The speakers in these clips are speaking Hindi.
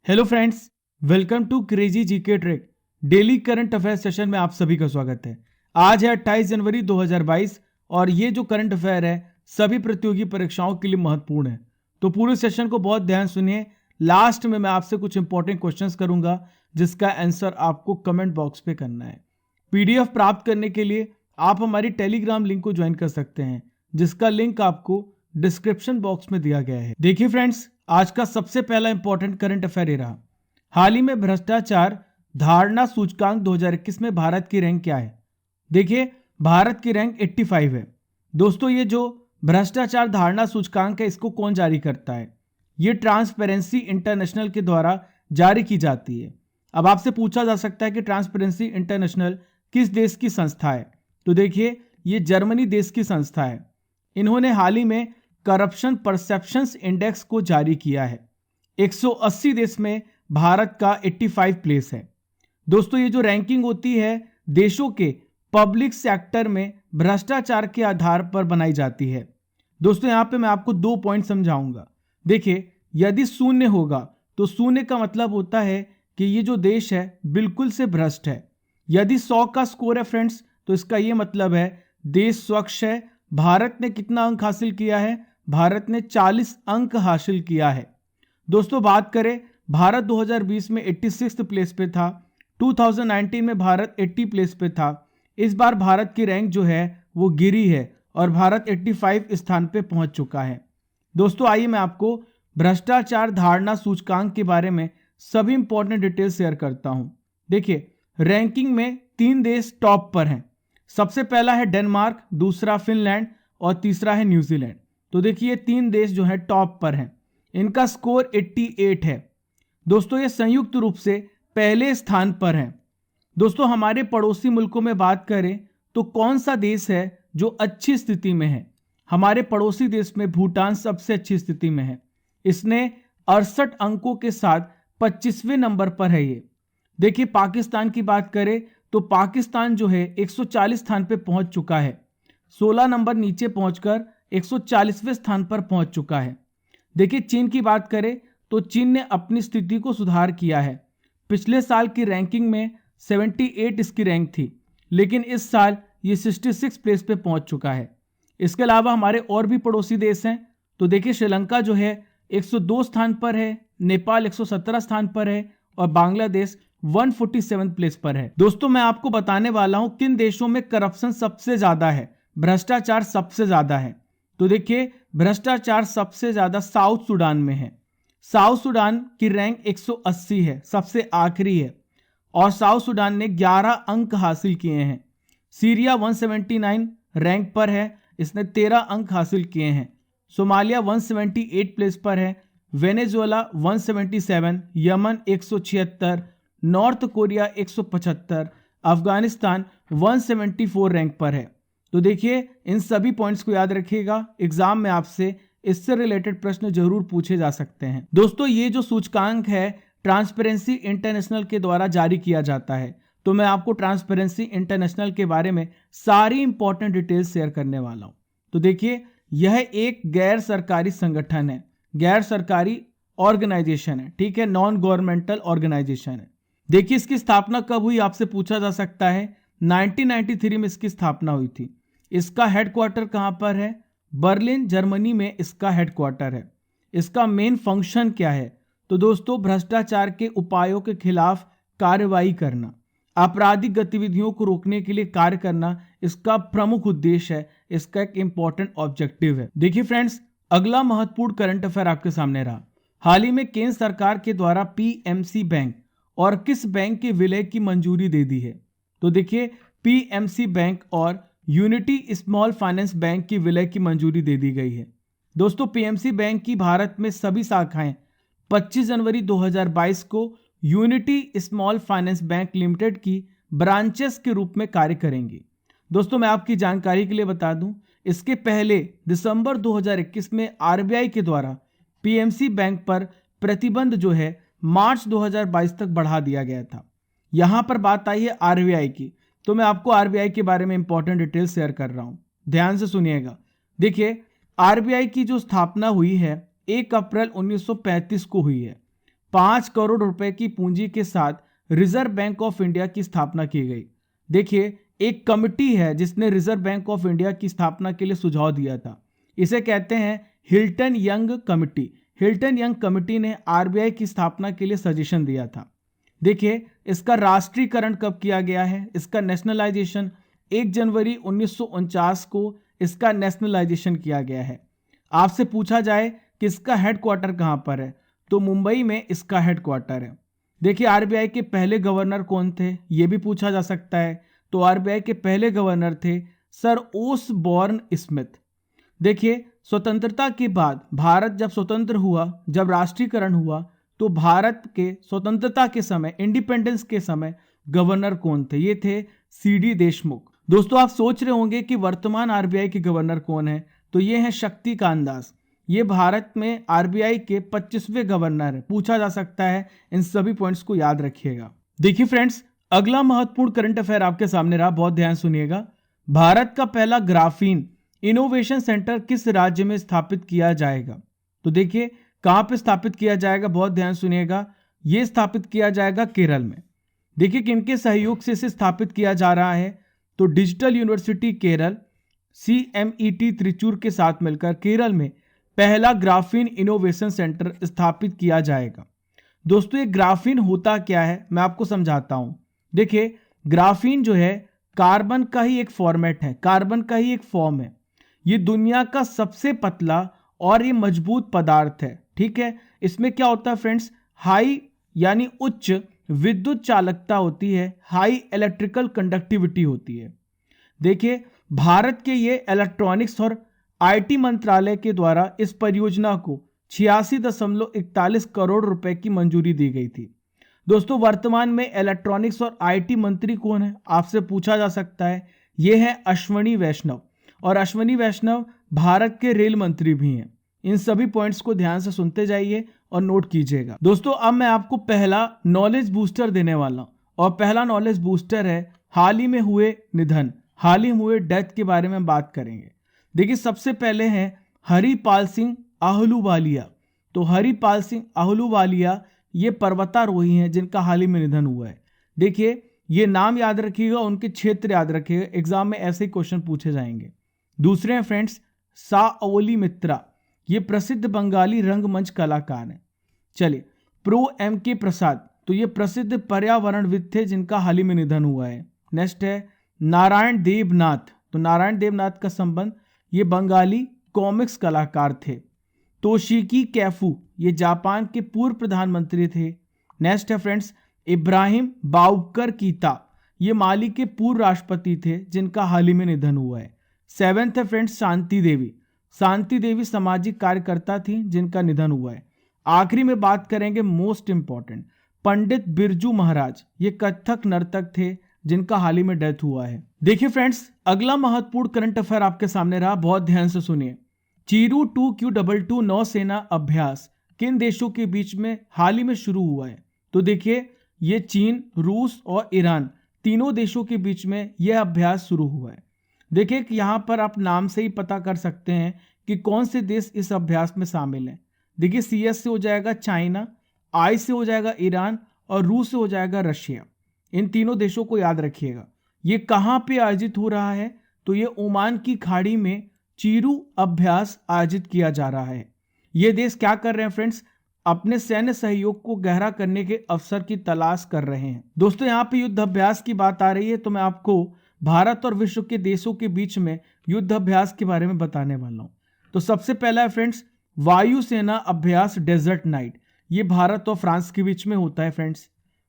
Hello friends, welcome to crazy GK trick. Daily current affair session में आप सभी का स्वागत है। आज है 28 जनवरी 2022 और ये जो करंट अफेयर है सभी प्रतियोगी परीक्षाओं के लिए महत्वपूर्ण है। तो पूरे सेशन को बहुत ध्यान सुनिए। लास्ट में मैं आपसे कुछ इंपॉर्टेंट क्वेश्चंस करूंगा जिसका आंसर आपको कमेंट बॉक्स पे करना है। पीडीएफ प्राप्त करने के लिए आप हमारी टेलीग्राम लिंक को ज्वाइन कर सकते हैं जिसका लिंक आपको डिस्क्रिप्शन बॉक्स में दिया गया है। देखिए फ्रेंड्स, आज का सबसे पहला इंपॉर्टेंट करंट अफेयर ये रहा। हाल ही में भ्रष्टाचार धारणा सूचकांक 2021 में भारत की रैंक क्या है? देखिए, भारत की रैंक 85 है। दोस्तों, ये जो भ्रष्टाचार धारणा सूचकांक है इसको कौन जारी करता है? ये ट्रांसपेरेंसी इंटरनेशनल के द्वारा जारी की जाती है। अब आपसे पूछा जा सकता है कि ट्रांसपेरेंसी इंटरनेशनल किस देश की संस्था है? तो देखिए, ये जर्मनी देश की संस्था है। इन्होंने हाल ही में करप्शन परसेप्शंस इंडेक्स को जारी किया है। 180 देश में भारत का 85 प्लेस है। दोस्तों, ये जो रैंकिंग होती है देशों के पब्लिक सेक्टर में भ्रष्टाचार के आधार पर बनाई जाती है। दोस्तों, यहां पे मैं आपको 2 पॉइंट समझाऊंगा। देखिए, यदि 0 होगा तो 0 का मतलब होता है कि ये जो देश है बिल्कुल से भ्रष्ट है। यदि 100 का स्कोर है फ्रेंड्स, तो इसका ये मतलब है देश स्वच्छ है। भारत ने कितना अंक हासिल किया है? भारत ने 40 अंक हासिल किया है। दोस्तों, बात करें, भारत 2020 में 86 प्लेस पे था। 2019 में भारत 80 प्लेस पे था। इस बार भारत की रैंक जो है वो गिरी है और भारत 85 स्थान पे पहुंच चुका है। दोस्तों, आइए मैं आपको भ्रष्टाचार धारणा सूचकांक के बारे में सभी इंपॉर्टेंट डिटेल शेयर करता हूं। देखिए, रैंकिंग में 3 देश टॉप पर हैं। सबसे पहला है डेनमार्क, दूसरा फिनलैंड और तीसरा है न्यूजीलैंड। तो देखिए, ये 3 देश जो है टॉप पर हैं। इनका स्कोर 88 है। दोस्तों, ये संयुक्त रूप से पहले स्थान पर हैं। दोस्तों, हमारे पड़ोसी मुल्कों में बात करें तो कौन सा देश है जो अच्छी स्थिति में है? हमारे पड़ोसी देश में भूटान सबसे अच्छी स्थिति में है। इसने 68 अंकों के साथ 25वें नंबर पर है ये। देखिए, पाकिस्तान की बात करें तो पाकिस्तान जो है 140 स्थान पे पहुंच चुका है। 16 नंबर नीचे पहुंचकर 140वें स्थान पर पहुंच चुका है। देखिए, चीन की बात करें तो चीन ने अपनी स्थिति को सुधार किया है। पिछले साल की रैंकिंग में 78 इसकी रैंक थी, लेकिन इस साल ये 66 प्लेस पे पहुंच चुका है। इसके अलावा हमारे और भी पड़ोसी देश हैं। तो देखिए, श्रीलंका जो है 102 स्थान पर है, नेपाल 117 स्थान पर है और बांग्लादेश 147 प्लेस पर है। दोस्तों, मैं आपको बताने वाला हूं किन देशों में करप्शन सबसे ज्यादा है, भ्रष्टाचार सबसे ज्यादा है। तो देखिए, भ्रष्टाचार सबसे ज्यादा साउथ सूडान में है। साउथ सूडान की रैंक 180 है, सबसे आखिरी है और साउथ सूडान ने 11 अंक हासिल किए हैं। सीरिया 179 रैंक पर है, इसने 13 अंक हासिल किए हैं। सोमालिया 178 प्लेस पर है। Venezuela 177, Yemen 176, north Korea 175, Afghanistan 174 rank पर है। तो देखिए, इन सभी पॉइंट्स को याद रखिएगा, एग्जाम में आपसे इससे रिलेटेड प्रश्न जरूर पूछे जा सकते हैं। दोस्तों, ये जो सूचकांक है ट्रांसपेरेंसी इंटरनेशनल के द्वारा जारी किया जाता है। तो मैं आपको ट्रांसपेरेंसी इंटरनेशनल के बारे में सारी इंपॉर्टेंट डिटेल्स शेयर करने वाला हूं। तो देखिए, यह एक गैर सरकारी संगठन है, गैर सरकारी ऑर्गेनाइजेशन है, ठीक है, नॉन गवर्नमेंटल ऑर्गेनाइजेशन है। देखिए, इसकी स्थापना कब हुई आपसे पूछा जा सकता है। 1993 में इसकी स्थापना हुई थी। इसका हेडक्वार्टर कहां पर है? बर्लिन, जर्मनी में इसका हेडक्वार्टर है। इसका मेन फंक्शन क्या है? तो दोस्तों, भ्रष्टाचार के उपायों के खिलाफ कार्रवाई करना, आपराधिक गतिविधियों को रोकने के लिए कार्य करना इसका प्रमुख उद्देश्य है। इसका एक इंपॉर्टेंट ऑब्जेक्टिव है। देखिए फ्रेंड्स, अगला महत्वपूर्ण करंट अफेयर आपके सामने रहा। हाल ही में केंद्र सरकार के द्वारा पीएमसी बैंक और किस बैंक के विलय की मंजूरी दे दी है? तो देखिए, पीएमसी बैंक और यूनिटी स्मॉल फाइनेंस बैंक की विलय की मंजूरी दे दी गई है। दोस्तों, पीएमसी बैंक की भारत में सभी शाखाएं 25 जनवरी 2022 को unity small finance bank limited की ब्रांचेस के रूप में कार्य करेंगी। दोस्तों, मैं आपकी जानकारी के लिए बता दूं, इसके पहले दिसंबर 2021 में आरबीआई के द्वारा पीएमसी बैंक पर प्रतिबंध जो है मार्च 2022 तक बढ़ा दिया गया था। यहां पर बात आई है आरबीआई की, तो मैं आपको आरबीआई के बारे में इंपॉर्टेंट डिटेल शेयर कर रहा हूं, ध्यान से सुनिएगा। देखिए, आरबीआई की जो स्थापना हुई है 1 अप्रैल 1935 को हुई है। 5 करोड़ रुपए की पूंजी के साथ रिजर्व बैंक ऑफ इंडिया की स्थापना की गई। देखिए, एक कमिटी है जिसने रिजर्व बैंक ऑफ इंडिया की स्थापना के लिए सुझाव दिया था। इसे कहते हैं Hilton young committee. Hilton young committee ने आरबीआई की स्थापना के लिए सजेशन दिया था। देखिए, इसका राष्ट्रीयकरण कब किया गया है? इसका नेशनलाइजेशन 1 जनवरी 1949 को इसका नेशनलाइजेशन किया गया है। आपसे पूछा जाए कि इसका हेडक्वार्टर कहां पर है, तो मुंबई में इसका हेडक्वार्टर है। देखिए, आरबीआई के पहले गवर्नर कौन थे, यह भी पूछा जा सकता है। तो आरबीआई के पहले गवर्नर थे सर ओसबॉर्न स्मिथ। देखिए, स्वतंत्रता के बाद भारत जब स्वतंत्र हुआ, जब राष्ट्रीयकरण हुआ, तो भारत के स्वतंत्रता के समय, इंडिपेंडेंस के समय गवर्नर कौन थे? ये थे सीडी देशमुख। दोस्तों, आप सोच रहे होंगे कि वर्तमान आरबीआई के गवर्नर कौन है, तो ये हैं शक्तिकांत दास। ये भारत में आरबीआई के 25वें गवर्नर है। पूछा जा सकता है, इन सभी पॉइंट्स को याद रखिएगा। देखिए फ्रेंड्स, अगला महत्वपूर्ण करंट अफेयर आपके सामने रहा, बहुत ध्यान सुनिएगा। भारत का पहला ग्राफीन इनोवेशन सेंटर किस राज्य में स्थापित किया जाएगा? तो देखिए, कहां पे स्थापित किया जाएगा, बहुत ध्यान सुनिएगा। यह स्थापित किया जाएगा केरल में। देखिए, किनके सहयोग से इसे स्थापित किया जा रहा है, तो digital university Kerala, CMET Trichur के साथ मिलकर केरल में पहला ग्राफीन इनोवेशन सेंटर स्थापित किया जाएगा। दोस्तों, ये ग्राफीन होता क्या है, मैं आपको समझाता हूं। देखिए, ग्राफीन जो है कार्बन का ही एक फॉर्मेट है, कार्बन का ही एक फॉर्म है। ये दुनिया का सबसे पतला और ये मजबूत पदार्थ है। ठीक है, इसमें क्या होता है फ्रेंड्स, हाई यानी उच्च विद्युत चालकता होती है, हाई इलेक्ट्रिकल कंडक्टिविटी होती है। देखिए, भारत के ये इलेक्ट्रॉनिक्स और आईटी मंत्रालय के द्वारा इस परियोजना को 86.41 करोड़ रुपए की मंजूरी दी गई थी। दोस्तों, वर्तमान में इलेक्ट्रॉनिक्स और आईटी मंत्री कौन है, आपसे पूछा जा सकता है। ये है अश्वनी वैष्णव, और अश्वनी वैष्णव भारत के रेल मंत्री भी हैं। इन सभी पॉइंट्स को ध्यान से सुनते जाइए और नोट कीजिएगा। दोस्तों, अब मैं आपको पहला नॉलेज बूस्टर देने वाला हूं, और पहला नॉलेज बूस्टर है हाल ही में हुए निधन, हाल ही में हुए डेथ के बारे में बात करेंगे। देखिए, सबसे पहले हैं हरिपाल सिंह आहलूवालिया। तो हरिपाल सिंह आहलूवालिया ये पर्वतारोही हैं जिनका हाल ही में निधन हुआ है। देखिए, ये नाम याद रखिएगा, उनके क्षेत्र याद रखिएगा, एग्जाम में ऐसे ही क्वेश्चन पूछे जाएंगे। दूसरे हैं फ्रेंड्स साओली मित्रा, ये प्रसिद्ध बंगाली रंगमंच कलाकार हैं। चलिए, प्रो MK प्रसाद, तो ये प्रसिद्ध पर्यावरणविद थे जिनका हाल ही में निधन हुआ है। नेक्स्ट है नारायण देवनाथ। तो नारायण देवनाथ का संबंध, ये बंगाली कॉमिक्स कलाकार थे। तोशिकी कैफू, ये जापान के पूर्व प्रधानमंत्री थे। नेक्स्ट है फ्रेंड्स इब्राहिम बाउकर कीता, ये माली के पूर्व राष्ट्रपति थे जिनका हाल ही में निधन हुआ है। सेवेंथ है फ्रेंड्स शांति देवी। शांति देवी सामाजिक कार्यकर्ता थी जिनका निधन हुआ है। आखिरी में बात करेंगे मोस्ट इंपॉर्टेंट, पंडित बिरजू महाराज, ये कथक नर्तक थे जिनका हाल ही में डेथ हुआ है। देखिए फ्रेंड्स, अगला महत्वपूर्ण करंट अफेयर आपके सामने रहा, बहुत ध्यान से सुनिए। चीरू 2Q22 नौसेना अभ्यास किन देशों के बीच में हाल ही में शुरू हुआ है? तो देखिए, ये चीन, रूस और ईरान तीनों देशों के बीच में यह अभ्यास शुरू हुआ है। देखिए कि यहां पर आप नाम से ही पता कर सकते हैं कि कौन से देश इस अभ्यास में शामिल हैं। देखिए, CS से हो जाएगा चाइना, I से हो जाएगा ईरान, और रूस से हो जाएगा रशिया। इन तीनों देशों को याद रखिएगा। ये कहां पे आयोजित हो रहा है? तो ये ओमान की खाड़ी में चीरू अभ्यास आयोजित किया जा रहा है। ये देश क्या कर रहे हैं फ्रेंड्स? अपने सैन्य सहयोग को गहरा करने के अवसर की तलाश कर रहे हैं। दोस्तों, यहाँ पे युद्ध अभ्यास की बात आ रही है, तो मैं आपको भारत और विश्व के देशों के बीच में युद्ध अभ्यास के बारे में बताने वाला हूं। तो सबसे पहला है फ्रेंड्स वायुसेना अभ्यास डेजर्ट नाइट, ये भारत और फ्रांस के बीच में होता है फ्रेंड्स।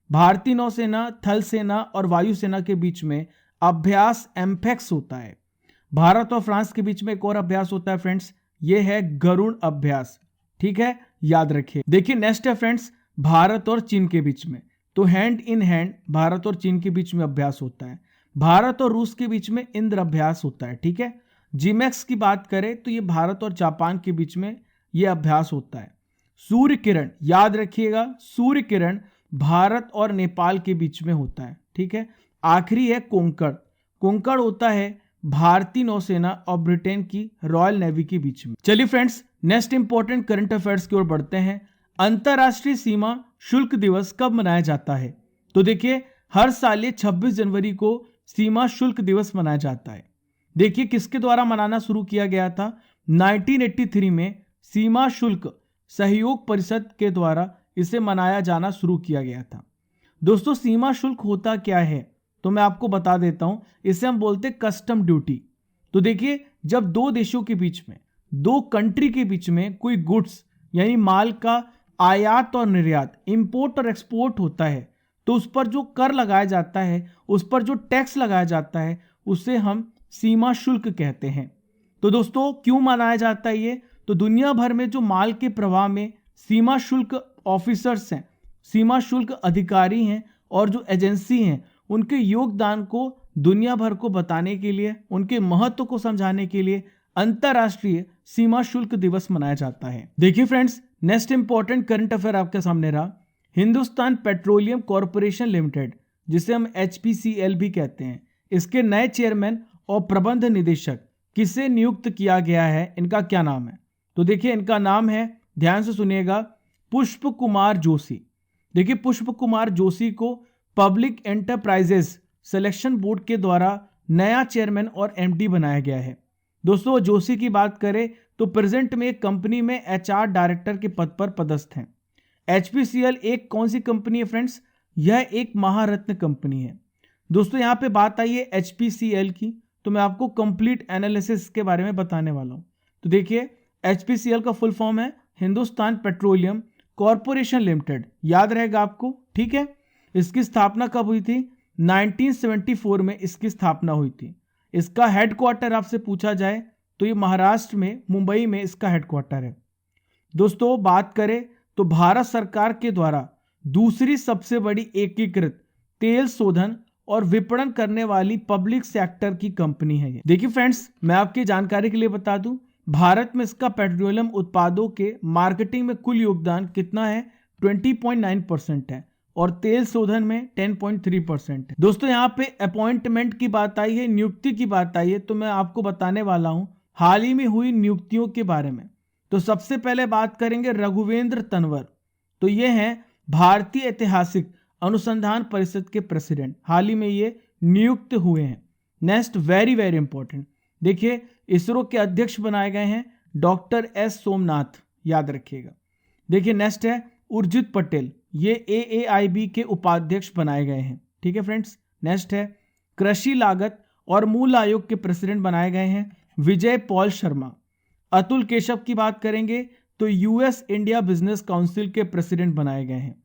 भारतीय नौसेना, थल सेना और वायुसेना के बीच में अभ्यास एम्फेक्स होता है। भारत और फ्रांस के बीच में एक और अभ्यास होता है फ्रेंड्स, ये है गरुण अभ्यास। ठीक है, याद रखिए। देखिए, नेक्स्ट है फ्रेंड्स भारत और चीन के बीच में, तो हैंड इन हैंड भारत और चीन के बीच में अभ्यास होता है। भारत और रूस के बीच में इंद्र अभ्यास होता है। ठीक है, जिमैक्स की बात करें तो ये भारत और जापान के बीच में ये अभ्यास होता है। सूर्य किरण, याद रखिएगा, सूर्य किरण भारत और नेपाल के बीच में होता है। ठीक है, आखिरी है कोंकण। कोंकण होता है भारतीय नौसेना और ब्रिटेन की रॉयल नेवी के बीच में। चलिए friends, next important current affairs की ओर बढ़ते हैं। अंतरराष्ट्रीय सीमा शुल्क दिवस कब मनाया जाता है? तो देखिए, हर साल ये 26 जनवरी को सीमा शुल्क दिवस मनाया जाता है। देखिए, किसके द्वारा मनाना शुरू किया गया था? 1983 में सीमा शुल्क सहयोग परिषद के द्वारा इसे मनाया जाना शुरू किया गया था। दोस्तों, सीमा शुल्क होता क्या है? तो मैं आपको बता देता हूं। इसे हम बोलते हैं कस्टम ड्यूटी। तो देखिए, जब दो देशों के बीच में, दो कंट्री के बीच में कोई गुड्स यानी माल का आयात और निर्यात, इंपोर्ट और एक्सपोर्ट होता है, तो उस पर जो कर लगाया जाता है, उस पर जो टैक्स लगाया जाता है, उसे हम सीमा शुल्क कहते हैं। तो दोस्तों, क्यों मनाया जाता है ये? तो दुनिया भर में जो माल के प्रवाह में सीमा शुल्क ऑफिसर्स हैं, सीमा शुल्क अधिकारी हैं और जो एजेंसी हैं, उनके योगदान को दुनिया भर को बताने के लिए, उनके महत्व को समझाने के लिए अंतरराष्ट्रीय सीमा शुल्क दिवस मनाया जाता है। देखिए friends, next important current affair आपके सामने रहा। हिंदुस्तान पेट्रोलियम कॉरपोरेशन लिमिटेड, जिसे हम HPCL भी कहते हैं, इसके नए चेयरमैन और प्रबंध निदेशक किसे नियुक्त किया गया है? इनका क्या नाम है? तो देखिए, इनका नाम है, ध्यान से सुनिएगा, पुष्प कुमार जोशी। देखिए, पुष्प कुमार जोशी को पब्लिक एंटरप्राइजेस सिलेक्शन बोर्ड के द्वारा नया चेयरमैन और MD बनाया गया है। दोस्तों, जोशी की बात करें तो प्रेजेंट में एक कंपनी में HR डायरेक्टर के पद पर पदस्थ हैं। HPCL एक कौन सी कंपनी है फ्रेंड्स? यह एक महारत्न कंपनी है। दोस्तों, यहां पे बात आई है HPCL की, तो मैं आपको कंप्लीट एनालिसिस के बारे में बताने वाला हूं। तो देखिए, HPCL का फुल फॉर्म है हिंदुस्तान पेट्रोलियम कॉरपोरेशन लिमिटेड, याद रहेगा आपको, ठीक है। इसकी स्थापना कब हुई थी? 1974 में इसकी स्थापना हुई थी। इसका हेडक्वार्टर आपसे पूछा जाए तो ये महाराष्ट्र में मुंबई में इसका हेडक्वार्टर है। दोस्तों, बात करें तो भारत सरकार के द्वारा दूसरी सबसे बड़ी एकीकृत तेल शोधन और विपणन करने वाली पब्लिक सेक्टर की कंपनी है ये। देखिए फ्रेंड्स, मैं आपकी जानकारी के लिए बता दूं, भारत में इसका पेट्रोलियम उत्पादों के मार्केटिंग में कुल योगदान कितना है? 20.9% है और तेल शोधन में 10.3% है। दोस्तों, यहाँ पे अपॉइंटमेंट की बात आई है, नियुक्ति की बात आई है, तो मैं आपको बताने वाला हूं हाल ही में हुई नियुक्तियों के बारे में। तो सबसे पहले बात करेंगे रघुवेंद्र तंवर। तो ये हैं भारतीय ऐतिहासिक अनुसंधान परिषद के प्रेसिडेंट, हाल ही में ये नियुक्त हुए हैं। नेक्स्ट, वेरी वेरी इंपॉर्टेंट, देखिए, इसरो के अध्यक्ष बनाए गए हैं डॉक्टर S सोमनाथ, याद रखिएगा। देखिए, नेक्स्ट है उर्जित पटेल, ये AAIB के उपाध्यक्ष बनाए गए हैं, ठीक है फ्रेंड्स। नेक्स्ट है कृषि लागत और मूल आयोग के प्रेसिडेंट बनाए गए हैं विजय पॉल शर्मा। अतुल केशव की बात करेंगे तो US इंडिया बिजनेस काउंसिल के प्रेसिडेंट बनाए गए हैं।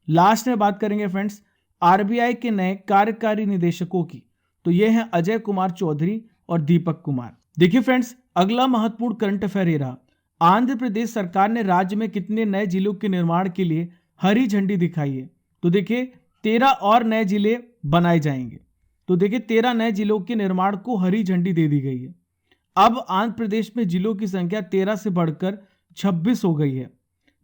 लास्ट में बात करेंगे फ्रेंड्स RBI के नए कार्यकारी निदेशकों की, तो ये हैं अजय कुमार चौधरी और दीपक कुमार। देखिए फ्रेंड्स, अगला महत्वपूर्ण करंट अफेयर ये रहा। आंध्र प्रदेश सरकार ने राज्य में कितने नए जिलों के निर्माण के लिए हरी झंडी दिखाई है? तो देखिए, 13 और नए जिले बनाए जाएंगे। तो देखिए, 13 नए जिलों के निर्माण को हरी झंडी दे दी गई है। अब आंध्र प्रदेश में जिलों की संख्या 13 से बढ़कर 26 हो गई है।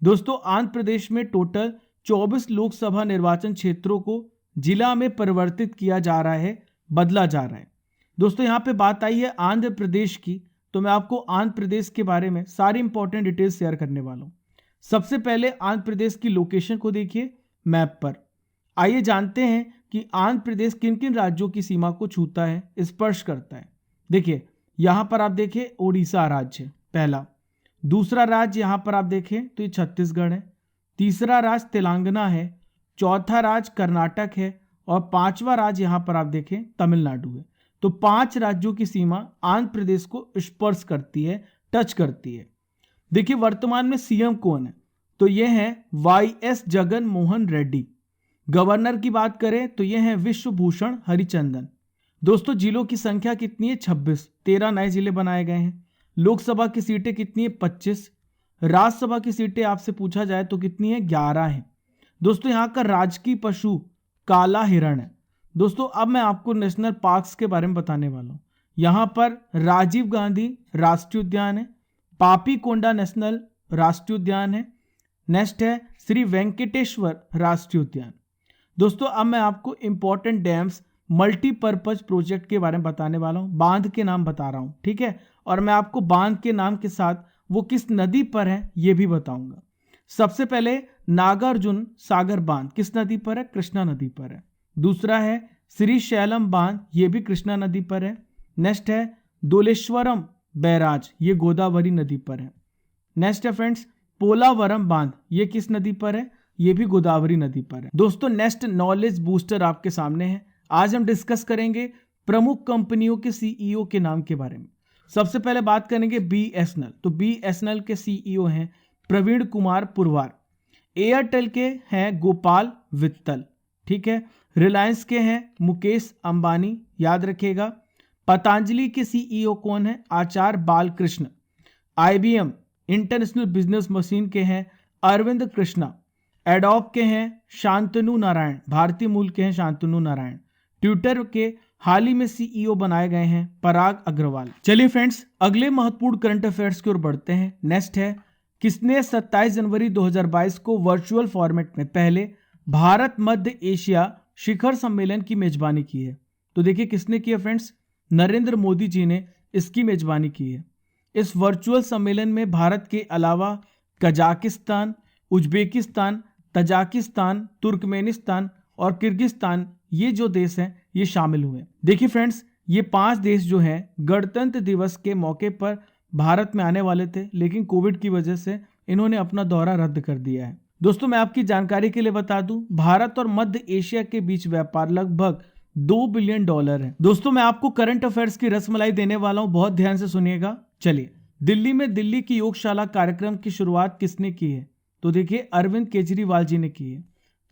दोस्तों, आंध्र प्रदेश में टोटल 24 लोकसभा निर्वाचन क्षेत्रों को जिला में परिवर्तित किया जा रहा है, बदला जा रहा है। दोस्तों, यहाँ पे बात आई है आंध्र प्रदेश की, तो मैं आपको आंध्र प्रदेश के बारे में सारी इंपॉर्टेंट डिटेल्स शेयर करने वाला हूँ। सबसे पहले आंध्र प्रदेश की लोकेशन को देखिए मैप पर। आइए जानते हैं कि आंध्र प्रदेश किन किन राज्यों की सीमा को छूता है, स्पर्श करता है। देखिए, यहाँ पर आप देखिए ओडिशा राज्य पहला, दूसरा राज्य यहाँ पर आप देखें तो ये छत्तीसगढ़ है, तीसरा राज्य तेलंगाना है, चौथा राज्य कर्नाटक है और पांचवा राज्य यहाँ पर आप देखें तमिलनाडु है। तो 5 राज्यों की सीमा आंध्र प्रदेश को स्पर्श करती है, टच करती है। देखिए, वर्तमान में CM कौन है? तो ये हैं YS जगन मोहन रेड्डी। गवर्नर की बात करें तो ये हैं विश्वभूषण हरिचंदन। दोस्तों, जिलों की संख्या कितनी है? 26, 13 नए जिले बनाए गए हैं। लोकसभा की सीटें कितनी है? 25। राज्यसभा की सीटें आपसे पूछा जाए तो कितनी है? 11 है। दोस्तों, यहाँ का राजकीय पशु काला हिरण है। दोस्तों, अब मैं आपको नेशनल पार्क्स के बारे में बताने वाला हूँ। यहाँ पर राजीव गांधी राष्ट्रीय उद्यान है, पापी कोंडा नेशनल राष्ट्रीय उद्यान है, नेक्स्ट है श्री वेंकटेश्वर राष्ट्रीय उद्यान। दोस्तों, अब मैं आपको इंपॉर्टेंट डैम्स मल्टीपर्पज प्रोजेक्ट के बारे में बताने वाला हूँ, बांध के नाम बता रहा हूँ, ठीक है। और मैं आपको बांध के नाम के साथ वो किस नदी पर है ये भी बताऊंगा। सबसे पहले नागार्जुन सागर बांध किस नदी पर है? कृष्णा नदी पर है। दूसरा है श्री शैलम बांध, ये भी कृष्णा नदी पर है। नेक्स्ट है दोलेश्वरम बैराज, ये गोदावरी नदी पर है। नेक्स्ट है फ्रेंड्स पोलावरम बांध, ये किस नदी पर है? ये भी गोदावरी नदी पर है। दोस्तों नेक्स्ट नॉलेज बूस्टर आपके सामने है। आज हम डिस्कस करेंगे प्रमुख कंपनियों के सीईओ के नाम के बारे में। सबसे पहले बात करेंगे बीएसएनएल। तो बीएसएनएल के सीईओ हैं प्रवीण कुमार पुरवार। एयरटेल के हैं गोपाल वित्तल, ठीक है। रिलायंस के हैं मुकेश अंबानी, याद रखिएगा। पतंजलि के सीईओ कौन है? Acharya Balkrishna. IBM International Business Machine के हैं अरविंद कृष्णा। एडोब के हैं शांतनु नारायण, भारतीय मूल के हैं शांतनु नारायण। ट्विटर के हाल ही में सीईओ बनाए गए हैं पराग अग्रवाल। चलिए फ्रेंड्स अगले महत्वपूर्ण करंट अफेयर्स की ओर बढ़ते हैं। नेक्स्ट है किसने 27 जनवरी 2022 को वर्चुअल फॉर्मेट में पहले भारत मध्य एशिया शिखर सम्मेलन की मेजबानी की है? तो देखिए किसने की है फ्रेंड्स, नरेंद्र मोदी जी ने इसकी मेजबानी की है। इस वर्चुअल सम्मेलन में भारत के अलावा कजाकिस्तान, उज्बेकिस्तान, तजाकिस्तान, तुर्कमेनिस्तान और किर्गिस्तान, ये जो देश हैं ये शामिल हुए। देखिए फ्रेंड्स ये 5 देश जो हैं गणतंत्र दिवस के मौके पर भारत में आने वाले थे, लेकिन कोविड की वजह से इन्होंने अपना दौरा रद्द कर दिया है। दोस्तों मैं आपकी जानकारी के लिए बता दूं, भारत और मध्य एशिया के बीच व्यापार लगभग $2 बिलियन है। दोस्तों मैं आपको करंट अफेयर्स की रसमलाई देने वाला हूं, बहुत ध्यान से सुनिएगा। चलिए दिल्ली में दिल्ली की योगशाला कार्यक्रम की शुरुआत किसने की है? तो देखिए अरविंद केजरीवाल जी ने की है।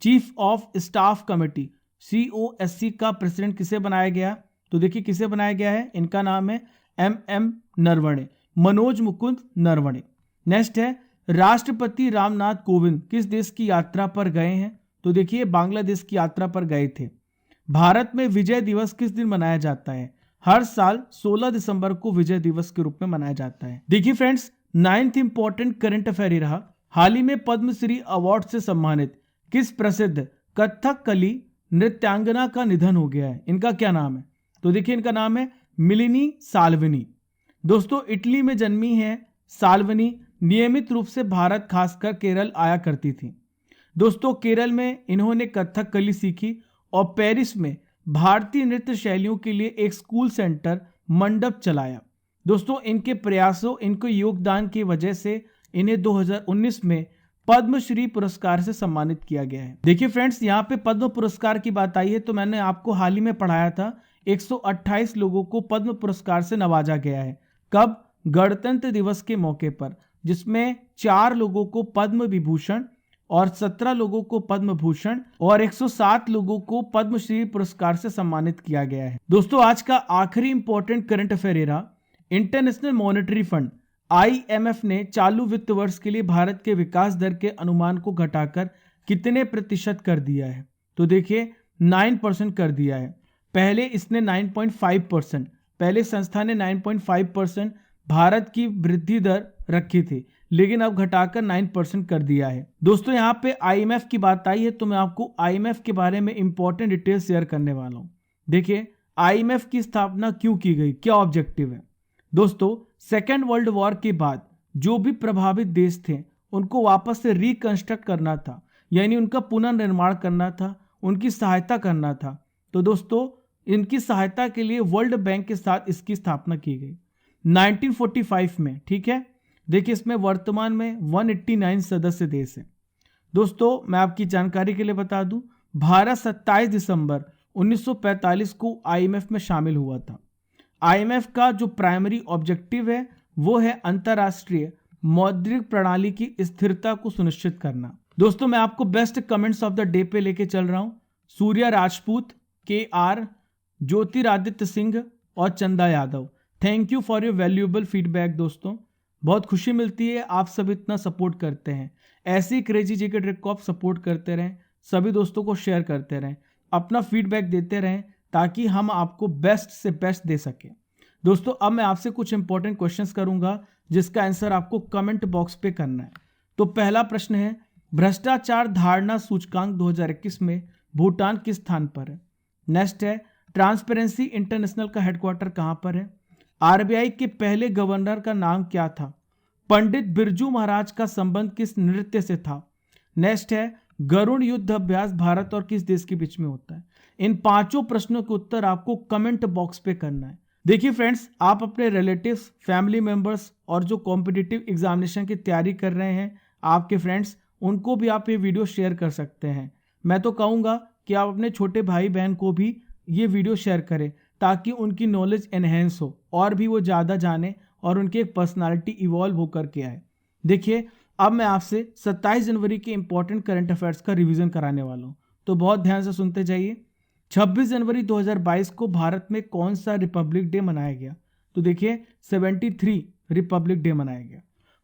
Chief of staff committee COSC का प्रेसिडेंट किसे बनाया गया? तो देखिए किसे बनाया गया है, इनका नाम है MM नरवणे, मनोज मुकुंद नरवणे। नेक्स्ट है राष्ट्रपति रामनाथ कोविंद किस देश की यात्रा पर गए हैं? तो देखिए बांग्लादेश की यात्रा पर गए थे। भारत में विजय दिवस किस दिन मनाया जाता है? हर साल 16 दिसंबर को विजय दिवस के रूप में मनाया जाता है। देखिए friends 9th important current affair ही रहा। हाल ही में पद्मश्री अवार्ड से सम्मानित किस प्रसिद्ध कथकली नृत्यांगना का निधन हो गया है? इनका क्या नाम है? तो देखिए इनका नाम है मिलिनी साल्वनी। दोस्तों इटली में जन्मी है साल्वनी, नियमित रूप से भारत खासकर केरल आया करती थी। दोस्तों केरल में इन्होंने कथकली सीखी और पेरिस में भारतीय नृत्य शैलियों के लिए एक स्कूल सेंटर मंडप चलाया। दोस्तों इनके प्रयासों, इनके योगदान की वजह से इन्हें 2019 में पद्मश्री पुरस्कार से सम्मानित किया गया है। देखिए फ्रेंड्स यहाँ पे पद्म पुरस्कार की बात आई है तो मैंने आपको हाल ही में पढ़ाया था 128 लोगों को पद्म पुरस्कार से नवाजा गया है। कब? गणतंत्र दिवस के मौके पर, जिसमें 4 लोगों को पद्म विभूषण और 17 लोगों को पद्म भूषण और 107 लोगों को पद्मश्री पुरस्कार से सम्मानित किया गया है। दोस्तों आज का आखिरी इंपॉर्टेंट करंट अफेयर रहा। इंटरनेशनल मॉनेटरी फंड IMF ने चालू वित्त वर्ष के लिए भारत के विकास दर के अनुमान को घटाकर कितने प्रतिशत कर दिया है? तो देखिए 9% कर दिया है। पहले इसने 9.5%, पहले संस्था ने 9.5% भारत की वृद्धि दर रखी थी, लेकिन अब घटाकर 9% कर दिया है। दोस्तों यहाँ पे IMF की बात आई है तो मैं आपको IMF के बारे में इंपॉर्टेंट डिटेल शेयर करने वाला हूँ। देखिए IMF की स्थापना क्यों की गई, क्या ऑब्जेक्टिव है? दोस्तों सेकेंड वर्ल्ड वॉर के बाद जो भी प्रभावित देश थे उनको वापस से रिकंस्ट्रक्ट करना था, यानी उनका पुनर्निर्माण करना था, उनकी सहायता करना था। तो दोस्तों इनकी सहायता के लिए वर्ल्ड बैंक के साथ इसकी स्थापना की गई 1945 में, ठीक है। देखिए इसमें वर्तमान में 189 सदस्य देश हैं। दोस्तों मैं आपकी जानकारी के लिए बता दूं, भारत 27 दिसंबर 1945 को IMF में शामिल हुआ था। IMF का जो प्राइमरी ऑब्जेक्टिव है वो है अंतरराष्ट्रीय मौद्रिक प्रणाली की स्थिरता को सुनिश्चित करना। दोस्तों मैं आपको best comments of the day पे लेके चल रहा हूं। सूर्या राजपूत, KR, ज्योतिरादित्य सिंह और चंदा Yadav, thank you for your valuable feedback. दोस्तों बहुत खुशी मिलती है, आप सब इतना सपोर्ट करते हैं। ऐसे ही क्रेजी जीके ट्रिक को आप सपोर्ट करते रहें, सभी दोस्तों को शेयर करते रहें, अपना फीडबैक देते रहें ताकि हम आपको बेस्ट से बेस्ट दे सकें। दोस्तों अब मैं आपसे कुछ इंपॉर्टेंट क्वेश्चंस करूंगा जिसका आंसर आपको कमेंट बॉक्स पे करना है। तो पहला प्रश्न है, भ्रष्टाचार धारणा सूचकांक 2021 में भूटान किस स्थान पर है? नेक्स्ट है, ट्रांसपेरेंसी इंटरनेशनल का हेडक्वार्टर कहां पर है? RBI के पहले गवर्नर का नाम क्या था? पंडित बिरजू महाराज का संबंध किस नृत्य से था? नेक्स्ट है गरुड़ युद्ध अभ्यास भारत और किस देश के बीच में होता है? इन पांचों प्रश्नों के उत्तर आपको कमेंट बॉक्स पे करना है। देखिए फ्रेंड्स, आप अपने रिलेटिव्स, फैमिली मेंबर्स और जो कॉम्पिटिटिव एग्जामिनेशन की तैयारी कर रहे हैं आपके फ्रेंड्स, उनको भी आप ये वीडियो शेयर कर सकते हैं। मैं तो कहूँगा कि आप अपने छोटे भाई बहन को भी ये वीडियो शेयर करें ताकि उनकी नॉलेज एनहेंस हो और भी वो ज़्यादा जाने और उनकी एक पर्सनालिटी इवॉल्व होकर के आए। देखिए, अब मैं आपसे 27 जनवरी के इंपॉर्टेंट करंट अफेयर्स का रिवीजन कराने वाला हूँ, तो बहुत ध्यान से सुनते जाइए। 26 जनवरी 2022 को भारत में कौन सा रिपब्लिक डे मनाया गया? तो देखिए 73 रिपब्लिक डे मनाया गया।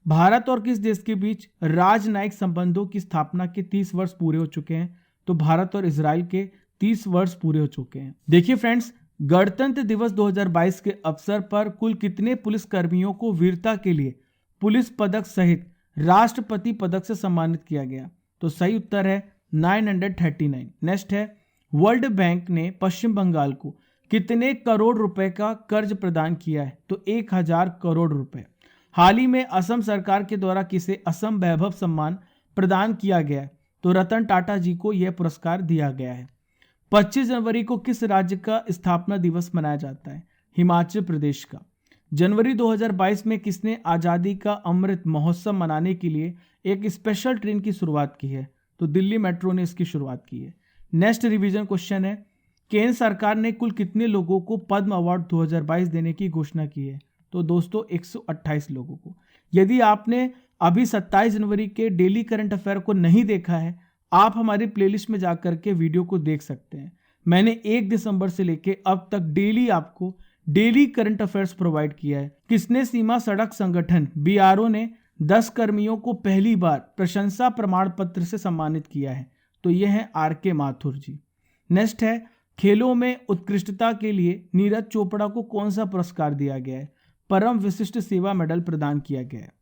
भारत और किस देश के बीच राजनयिक संबंधों की स्थापना के 30 वर्ष पूरे हो चुके हैं? तो भारत और इजराइल के 30 वर्ष पूरे हो चुके हैं। देखिए फ्रेंड्स, गणतंत्र दिवस 2022 के अवसर पर कुल कितने पुलिस कर्मियों को वीरता के लिए पुलिस पदक सहित राष्ट्रपति पदक से सम्मानित किया गया? तो सही उत्तर है 939। नेक्स्ट है वर्ल्ड बैंक ने पश्चिम बंगाल को कितने करोड़ रुपए का कर्ज प्रदान किया है? तो 1000 करोड़ रुपए। हाल ही में असम सरकार के द्वारा किसे असम वैभव सम्मान प्रदान किया गया है? तो रतन टाटा जी को यह पुरस्कार दिया गया है। 25 जनवरी को किस राज्य का स्थापना दिवस मनाया जाता है? हिमाचल प्रदेश का। जनवरी 2022 में किसने आज़ादी का अमृत महोत्सव मनाने के लिए एक स्पेशल ट्रेन की शुरुआत की है? तो दिल्ली मेट्रो ने इसकी शुरुआत की है। नेक्स्ट रिवीजन क्वेश्चन है, केंद्र सरकार ने कुल कितने लोगों को पद्म अवार्ड 2022 देने की घोषणा की है? तो दोस्तों 128 लोगों को। यदि आपने अभी 27 जनवरी के डेली करंट अफेयर को नहीं देखा है, आप हमारी प्लेलिस्ट में जाकर के वीडियो को देख सकते हैं। मैंने 1 दिसंबर से लेके अब तक डेली आपको डेली करंट अफेयर्स प्रोवाइड किया है। किसने सीमा सड़क संगठन BRO ने 10 कर्मियों को पहली बार प्रशंसा प्रमाण पत्र से सम्मानित किया है? तो यह है RK माथुर जी। नेक्स्ट है खेलों में उत्कृष्टता के लिए नीरज चोपड़ा को कौन सा पुरस्कार दिया गया है? परम विशिष्ट सेवा मेडल प्रदान किया गया है।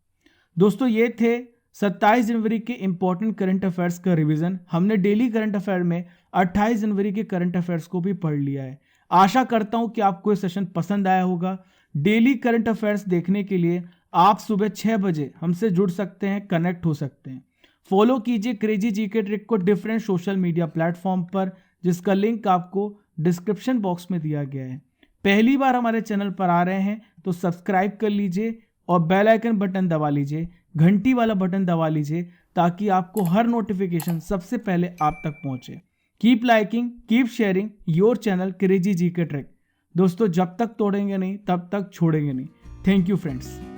दोस्तों ये थे 27 जनवरी के इंपॉर्टेंट करंट अफेयर्स का रिवीजन। हमने डेली करंट अफेयर में 28 जनवरी के करंट अफेयर्स को भी पढ़ लिया है। आशा करता हूं कि आपको ये सेशन पसंद आया होगा। डेली करंट अफेयर्स देखने के लिए आप सुबह 6 बजे हमसे जुड़ सकते हैं, कनेक्ट हो सकते हैं। फॉलो कीजिए क्रेजी जीके ट्रिक को डिफरेंट सोशल मीडिया प्लेटफॉर्म पर, जिसका लिंक आपको डिस्क्रिप्शन बॉक्स में दिया गया है। पहली बार हमारे चैनल पर आ रहे हैं तो सब्सक्राइब कर लीजिए और बेल आइकन बटन दबा लीजिए, घंटी वाला बटन दबा लीजिए ताकि आपको हर नोटिफिकेशन सबसे पहले आप तक पहुंचे। Keep liking, keep sharing your channel crazy GK trick. दोस्तों जब तक तोड़ेंगे नहीं तब तक छोड़ेंगे नहीं। Thank you friends.